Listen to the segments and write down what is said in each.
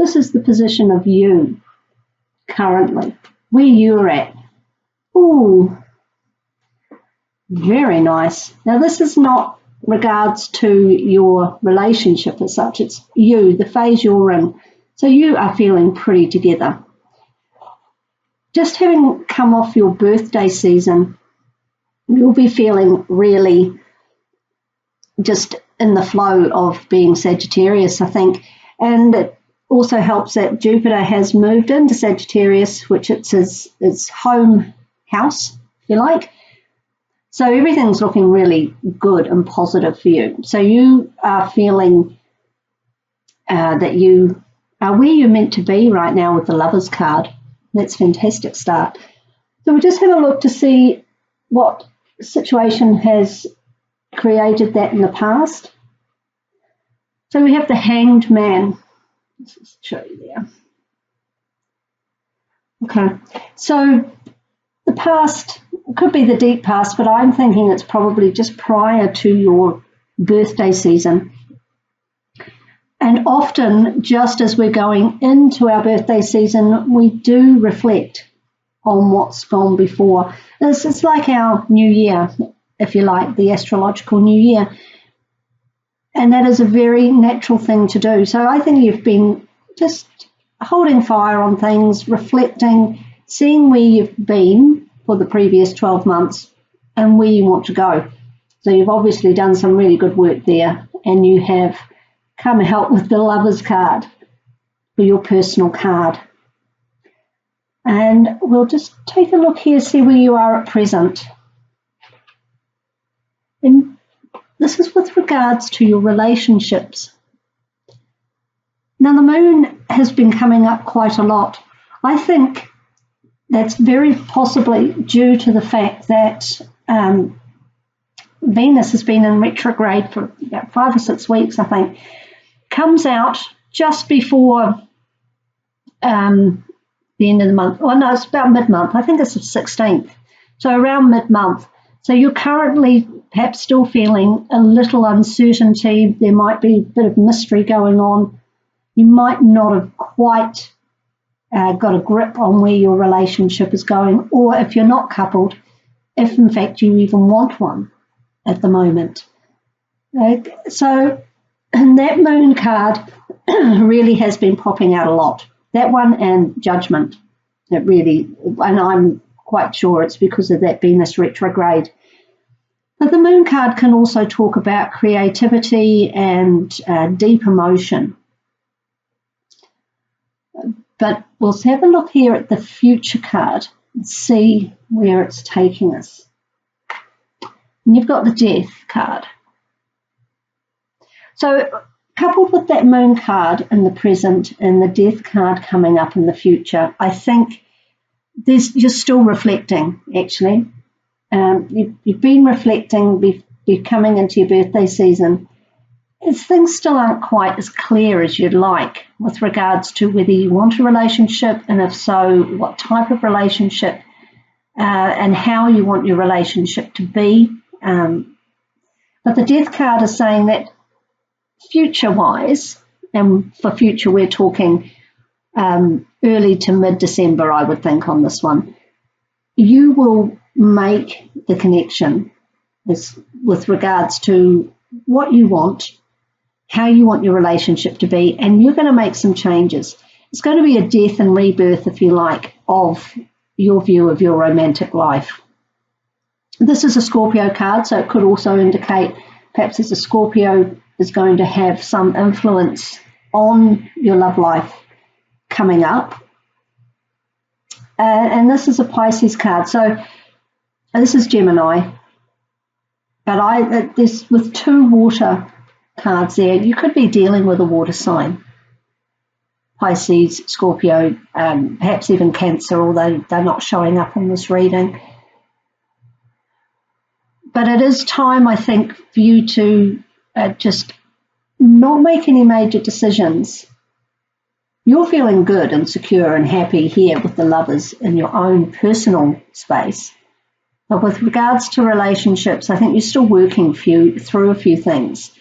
this is the position of you currently, where you're at. Ooh, very nice. Now, this is not regards to your relationship as such. It's you, the phase you're in. So you are feeling pretty together. Just having come off your birthday season, you'll be feeling really just in the flow of being Sagittarius, I think. And it also helps that Jupiter has moved into Sagittarius, which it's his home house, if you like. So everything's looking really good and positive for you. So you are feeling that you are where you're meant to be right now with the Lovers card. That's a fantastic start. So we'll just have a look to see what situation has created that in the past. So we have the Hanged Man. Let's just show you there. Okay, so the past could be the deep past, but I'm thinking it's probably just prior to your birthday season. And often, just as we're going into our birthday season, we do reflect on what's gone before. It's like our new year, if you like, the astrological new year. And that is a very natural thing to do. So I think you've been just holding fire on things, reflecting, seeing where you've been for the previous 12 months and where you want to go. So you've obviously done some really good work there, and you have come out with the Lovers card for your personal card. And we'll just take a look here, see where you are at present. And this is with regards to your relationships. Now, the moon has been coming up quite a lot. I think that's very possibly due to the fact that Venus has been in retrograde for about 5 or 6 weeks, I think. Comes out just before the end of the month. Oh, no, it's about mid-month. I think it's the 16th. So around mid-month. So you're currently perhaps still feeling a little uncertainty. There might be a bit of mystery going on. You might not have quite got a grip on where your relationship is going, or if you're not coupled, if in fact you even want one at the moment. So and that moon card really has been popping out a lot. That one and Judgment. It really, and I'm quite sure it's because of that Venus retrograde. But the moon card can also talk about creativity and deep emotion. But we'll have a look here at the future card and see where it's taking us. And you've got the Death card. So coupled with that moon card in the present and the Death card coming up in the future, I think you're still reflecting, actually. You've been reflecting, coming into your birthday season. Things still aren't quite as clear as you'd like with regards to whether you want a relationship, and if so, what type of relationship, and how you want your relationship to be. But the Death card is saying that future-wise, and for future we're talking early to mid-December, I would think, on this one, you will make the connection with regards to what you want, how you want your relationship to be, and you're going to make some changes. It's going to be a death and rebirth, if you like, of your view of your romantic life. This is a Scorpio card, so it could also indicate perhaps as a Scorpio is going to have some influence on your love life coming up. And this is a Pisces card, so this is Gemini. But this with 2 water cards there, you could be dealing with a water sign. Pisces, Scorpio, perhaps even Cancer, although they're not showing up in this reading. But it is time, I think, for you to just not make any major decisions. You're feeling good and secure and happy here with the Lovers in your own personal space. But with regards to relationships, I think you're still working through a few things.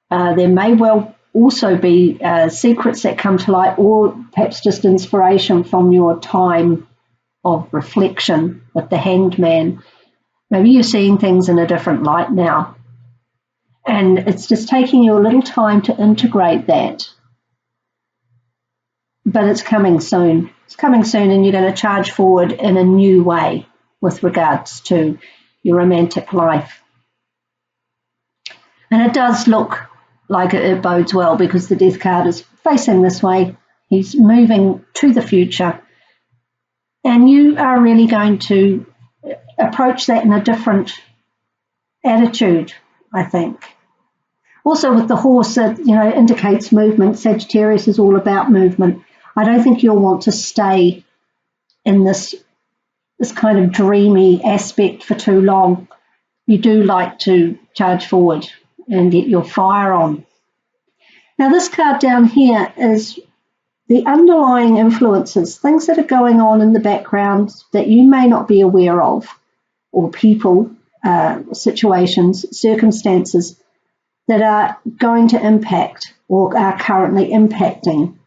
There may well also be secrets that come to light, or perhaps just inspiration from your time of reflection with the Hanged Man. Maybe you're seeing things in a different light now. And it's just taking you a little time to integrate that. But it's coming soon. It's coming soon, and you're going to charge forward in a new way with regards to your romantic life. And it does look like it bodes well, because the Death card is facing this way. He's moving to the future. And you are really going to approach that in a different attitude, I think. Also with the horse, it indicates movement. Sagittarius is all about movement. I don't think you'll want to stay in this kind of dreamy aspect for too long. You do like to charge forward and get your fire on. Now this card down here is the underlying influences, things that are going on in the background that you may not be aware of, or people, situations, circumstances that are going to impact or are currently impacting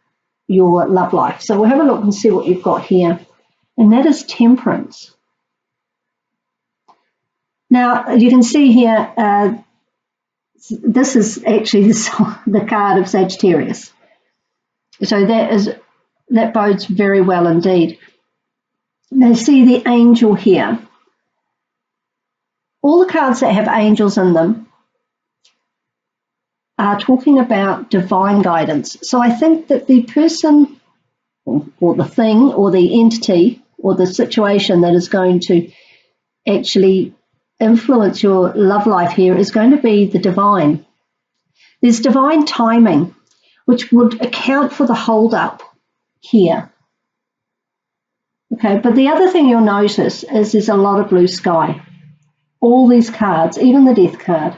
your love life. So we'll have a look and see what you've got here. And that is Temperance. Now, you can see here, this is actually the card of Sagittarius. So that bodes very well indeed. Now, see the angel here. All the cards that have angels in them are talking about divine guidance. So I think that the person or the thing or the entity or the situation that is going to actually influence your love life here is going to be the divine. There's divine timing, which would account for the hold-up here. Okay, but the other thing you'll notice is there's a lot of blue sky. All these cards, even the Death card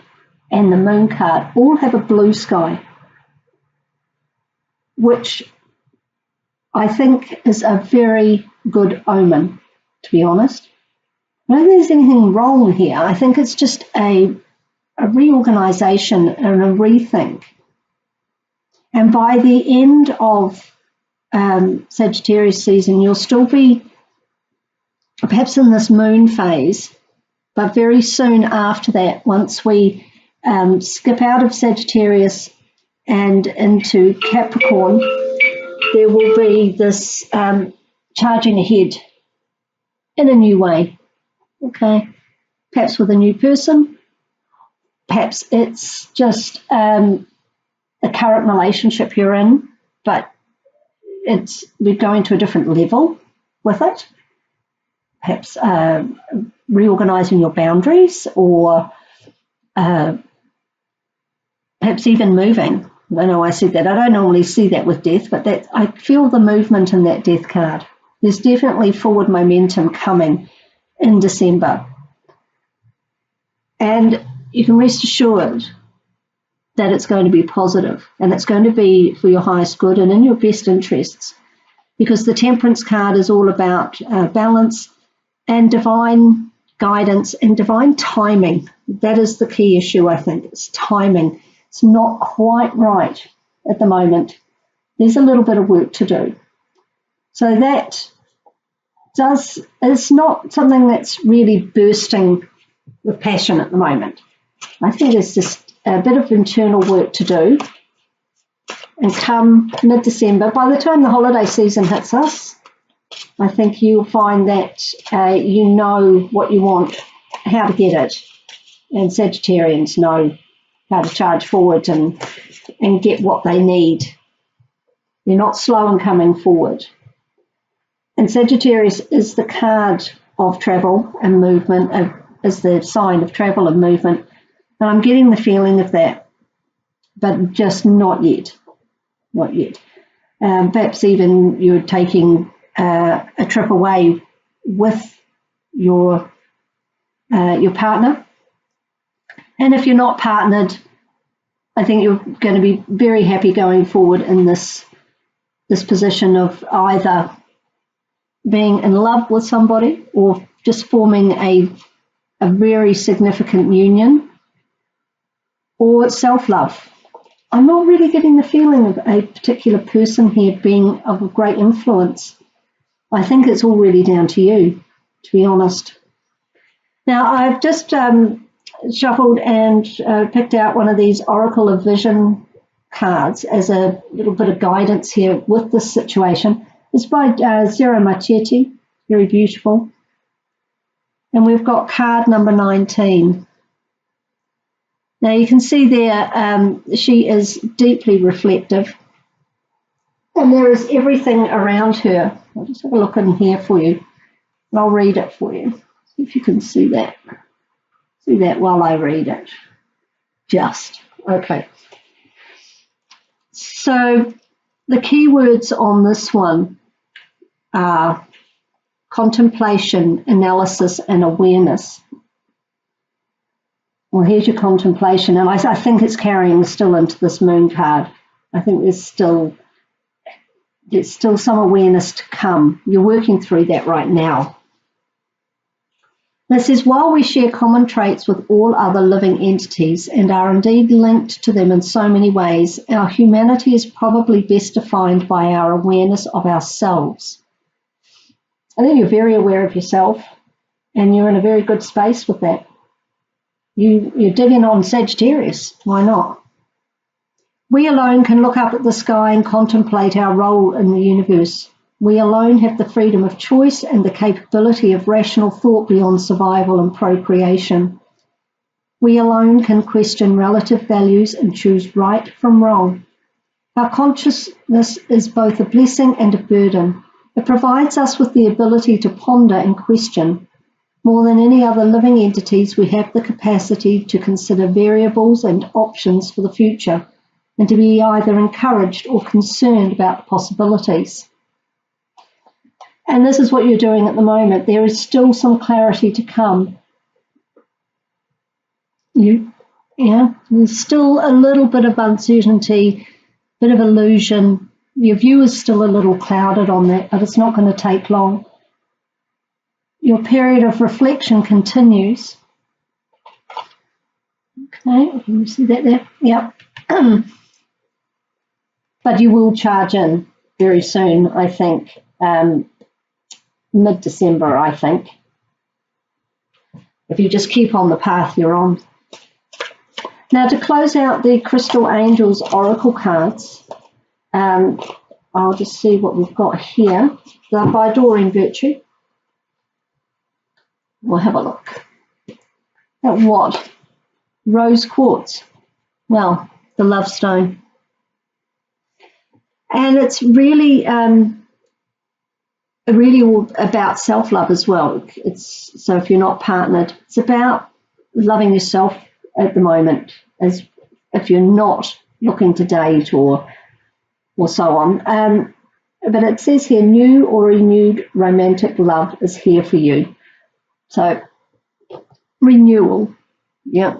and the Moon card, all have a blue sky, which I think is a very good omen, to be honest. I don't think there's anything wrong here. I think it's just a reorganization and a rethink. And by the end of Sagittarius season, you'll still be perhaps in this moon phase, but very soon after that, once we skip out of Sagittarius and into Capricorn, there will be this charging ahead in a new way, okay? Perhaps with a new person, perhaps it's just the current relationship you're in, but we're going to a different level with it. Perhaps reorganizing your boundaries, or perhaps even moving. I know I said that. I don't normally see that with Death, but I feel the movement in that Death card. There's definitely forward momentum coming in December. And you can rest assured that it's going to be positive, and it's going to be for your highest good and in your best interests, because the Temperance card is all about balance and divine guidance and divine timing. That is the key issue, I think. It's timing. It's not quite right at the moment. There's a little bit of work to do. So that is not something that's really bursting with passion at the moment. I think there's just a bit of internal work to do. And come mid-December, by the time the holiday season hits us, I think you'll find that you know what you want, how to get it. And Sagittarians know how to charge forward and get what they need. They're not slow in coming forward. And Sagittarius is the card of travel and movement, is the sign of travel and movement. And I'm getting the feeling of that, but just not yet. Not yet. Perhaps even you're taking a trip away with your partner. And if you're not partnered, I think you're going to be very happy going forward in this position of either being in love with somebody or just forming a very significant union, or self-love. I'm not really getting the feeling of a particular person here being of a great influence. I think it's all really down to you, to be honest. Now, I've just shuffled and picked out one of these Oracle of Vision cards as a little bit of guidance here with this situation. It's by Zero Machetti, very beautiful. And we've got card number 19. Now you can see there she is deeply reflective, and there is everything around her. I'll just have a look in here for you, and I'll read it for you. See if you can see that. See that while I read it. Just. Okay. So the key words on this one are contemplation, analysis, and awareness. Well, here's your contemplation, and I think it's carrying still into this moon card. I think there's still some awareness to come. You're working through that right now. This says, while we share common traits with all other living entities and are indeed linked to them in so many ways, our humanity is probably best defined by our awareness of ourselves. I think you're very aware of yourself, and you're in a very good space with that. You're digging on Sagittarius. Why not? We alone can look up at the sky and contemplate our role in the universe. We alone have the freedom of choice and the capability of rational thought beyond survival and procreation. We alone can question relative values and choose right from wrong. Our consciousness is both a blessing and a burden. It provides us with the ability to ponder and question. More than any other living entities, we have the capacity to consider variables and options for the future, and to be either encouraged or concerned about the possibilities. And this is what you're doing at the moment. There is still some clarity to come. There's still a little bit of uncertainty, bit of illusion. Your view is still a little clouded on that, but it's not going to take long. Your period of reflection continues. Okay, can you see that there? Yep. But you will charge in very soon, I think. Mid-December, I think. If you just keep on the path you're on. Now, to close out the Crystal Angels Oracle cards, I'll just see what we've got here. They're by Doreen Virtue. We'll have a look at what? Rose quartz. Well, the love stone. And it's really all about self-love as well. So if you're not partnered, it's about loving yourself at the moment, as if you're not looking to date or so on. But it says here, new or renewed romantic love is here for you. So renewal, yeah.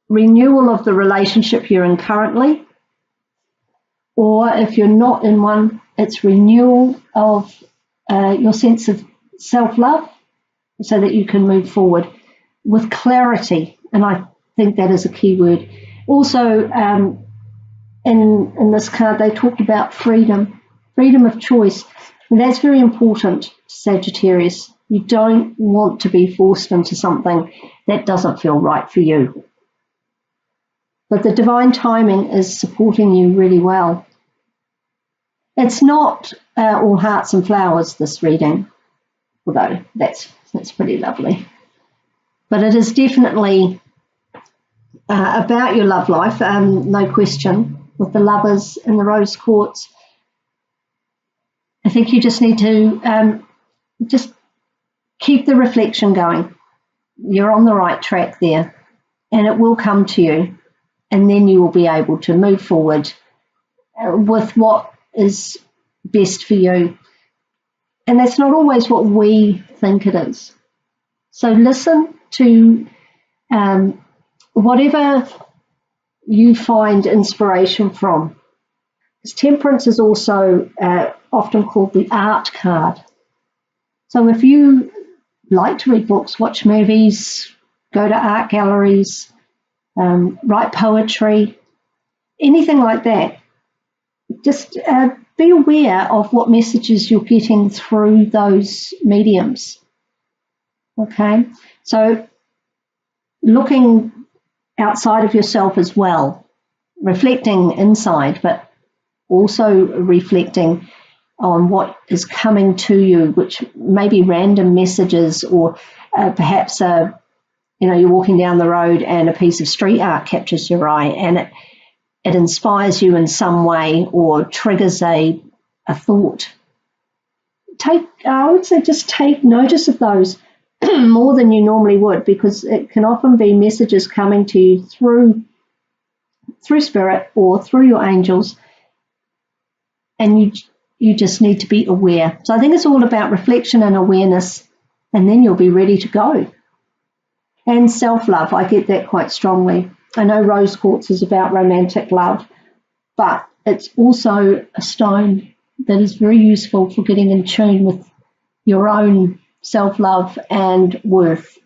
Renewal of the relationship you're in currently, or if you're not in one, it's renewal of your sense of self-love so that you can move forward with clarity. And I think that is a key word. Also, in this card, they talked about freedom of choice. And that's very important, Sagittarius. You don't want to be forced into something that doesn't feel right for you. But the divine timing is supporting you really well. It's not all hearts and flowers, this reading, although that's pretty lovely. But it is definitely about your love life, no question, with the lovers and the rose quartz. I think you just need to just keep the reflection going. You're on the right track there, and it will come to you, and then you will be able to move forward with what is best for you. And that's not always what we think it is. So listen to whatever you find inspiration from. Because Temperance is also often called the art card. So if you like to read books, watch movies, go to art galleries, write poetry, anything like that. Just be aware of what messages you're getting through those mediums. Okay, so looking outside of yourself as well, reflecting inside, but also reflecting on what is coming to you, which may be random messages, or perhaps you're walking down the road and a piece of street art captures your eye and it inspires you in some way or triggers a thought. I would say just take notice of those more than you normally would, because it can often be messages coming to you through spirit or through your angels, and you just need to be aware. So I think it's all about reflection and awareness, and then you'll be ready to go. And self-love, I get that quite strongly. I know rose quartz is about romantic love, but it's also a stone that is very useful for getting in tune with your own self-love and worth.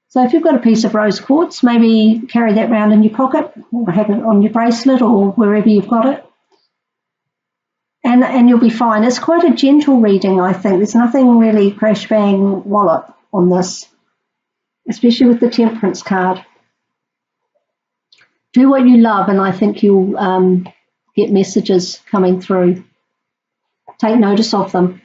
So if you've got a piece of rose quartz, maybe carry that around in your pocket or have it on your bracelet or wherever you've got it. And you'll be fine. It's quite a gentle reading, I think. There's nothing really crash, bang, wallop on this, especially with the Temperance card. Do what you love, and I think you'll get messages coming through. Take notice of them.